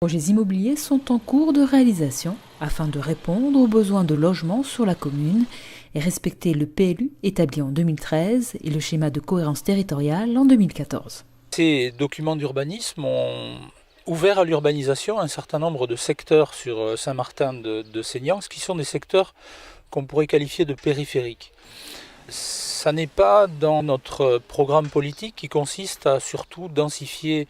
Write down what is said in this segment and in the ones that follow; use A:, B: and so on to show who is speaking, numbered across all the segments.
A: Les projets immobiliers sont en cours de réalisation afin de répondre aux besoins de logement sur la commune et respecter le PLU établi en 2013 et le schéma de cohérence territoriale en 2014.
B: Ces documents d'urbanisme ont ouvert à l'urbanisation un certain nombre de secteurs sur Saint-Martin de Seignanx qui sont des secteurs qu'on pourrait qualifier de périphériques. Ça n'est pas dans notre programme politique qui consiste à surtout densifier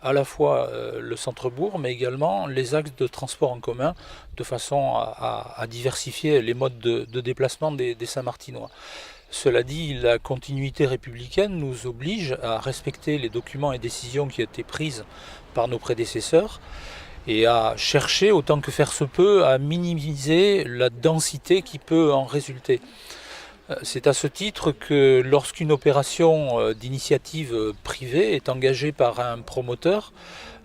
B: à la fois le centre-bourg, mais également les axes de transport en commun, de façon à diversifier les modes de déplacement des Saint-Martinois. Cela dit, la continuité républicaine nous oblige à respecter les documents et décisions qui ont été prises par nos prédécesseurs et à chercher, autant que faire se peut, à minimiser la densité qui peut en résulter. C'est à ce titre que lorsqu'une opération d'initiative privée est engagée par un promoteur,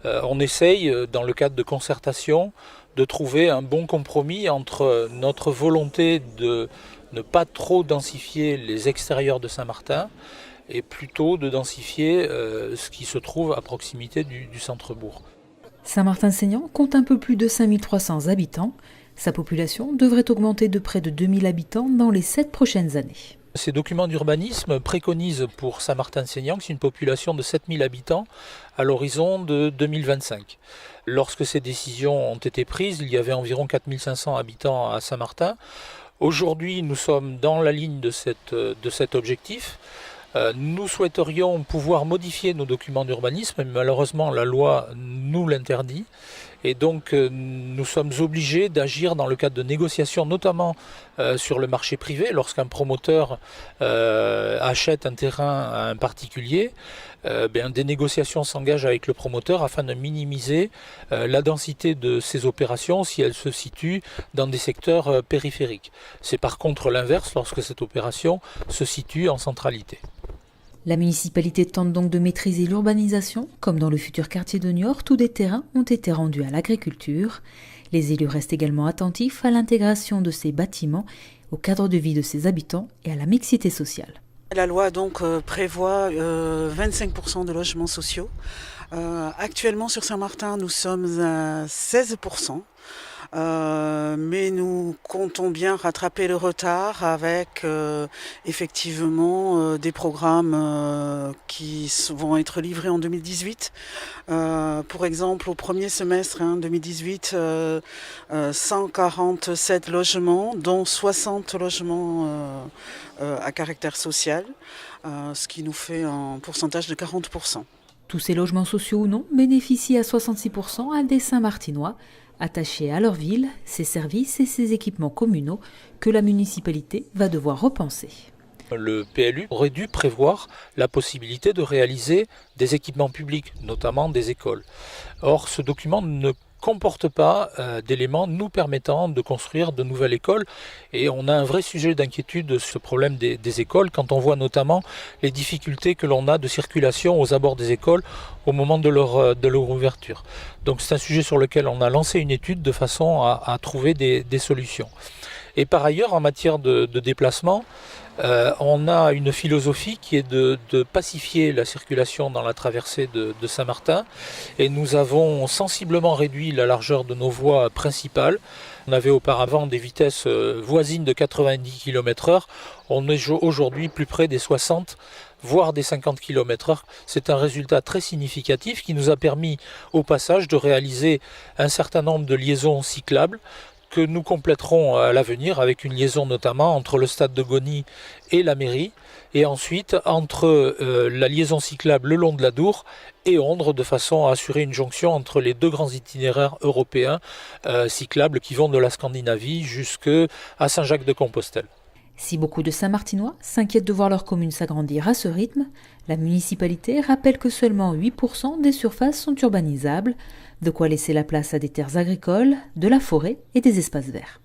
B: on essaye, dans le cadre de concertation, de trouver un bon compromis entre notre volonté de ne pas trop densifier les extérieurs de Saint-Martin et plutôt de densifier ce qui se trouve à proximité du centre-bourg.
A: Saint-Martin-Seignan compte un peu plus de 5300 habitants. Sa population devrait augmenter de près de 2000 habitants dans les 7 prochaines années.
B: Ces documents d'urbanisme préconisent pour Saint-Martin-Seignan une population de 7000 habitants à l'horizon de 2025. Lorsque ces décisions ont été prises, il y avait environ 4500 habitants à Saint-Martin. Aujourd'hui, nous sommes dans la ligne de cet objectif. Nous souhaiterions pouvoir modifier nos documents d'urbanisme, mais malheureusement la loi nous l'interdit. Et donc nous sommes obligés d'agir dans le cadre de négociations, notamment sur le marché privé. Lorsqu'un promoteur achète un terrain à un particulier, des négociations s'engagent avec le promoteur afin de minimiser la densité de ces opérations si elles se situent dans des secteurs périphériques. C'est par contre l'inverse lorsque cette opération se situe en centralité.
A: La municipalité tente donc de maîtriser l'urbanisation. Comme dans le futur quartier de Niort, tous des terrains ont été rendus à l'agriculture. Les élus restent également attentifs à l'intégration de ces bâtiments, au cadre de vie de ses habitants et à la mixité sociale.
C: La loi donc prévoit 25% de logements sociaux. Actuellement sur Saint-Martin, nous sommes à 16%. Mais nous comptons bien rattraper le retard avec effectivement des programmes qui vont être livrés en 2018. Pour exemple, au premier semestre 2018, 147 logements, dont 60 logements à caractère social, ce qui nous fait un pourcentage de 40%.
A: Tous ces logements sociaux ou non bénéficient à 66% à des Saint-Martinois, attachés à leur ville, ses services et ses équipements communaux que la municipalité va devoir repenser.
B: Le PLU aurait dû prévoir la possibilité de réaliser des équipements publics, notamment des écoles. Or, ce document ne comporte pas d'éléments nous permettant de construire de nouvelles écoles et on a un vrai sujet d'inquiétude sur ce problème des écoles quand on voit notamment les difficultés que l'on a de circulation aux abords des écoles au moment de leur ouverture. Donc c'est un sujet sur lequel on a lancé une étude de façon à trouver des solutions. Et par ailleurs, en matière de déplacement, on a une philosophie qui est de pacifier la circulation dans la traversée de Saint-Martin et nous avons sensiblement réduit la largeur de nos voies principales. On avait auparavant des vitesses voisines de 90 km/h, on est aujourd'hui plus près des 60 voire des 50 km/h. C'est un résultat très significatif qui nous a permis au passage de réaliser un certain nombre de liaisons cyclables que nous compléterons à l'avenir avec une liaison notamment entre le stade de Gosny et la mairie et ensuite entre la liaison cyclable le long de la Dour et Ondres de façon à assurer une jonction entre les deux grands itinéraires européens cyclables qui vont de la Scandinavie jusqu'à Saint-Jacques-de-Compostelle.
A: Si beaucoup de Saint-Martinois s'inquiètent de voir leur commune s'agrandir à ce rythme, la municipalité rappelle que seulement 8% des surfaces sont urbanisables, de quoi laisser la place à des terres agricoles, de la forêt et des espaces verts.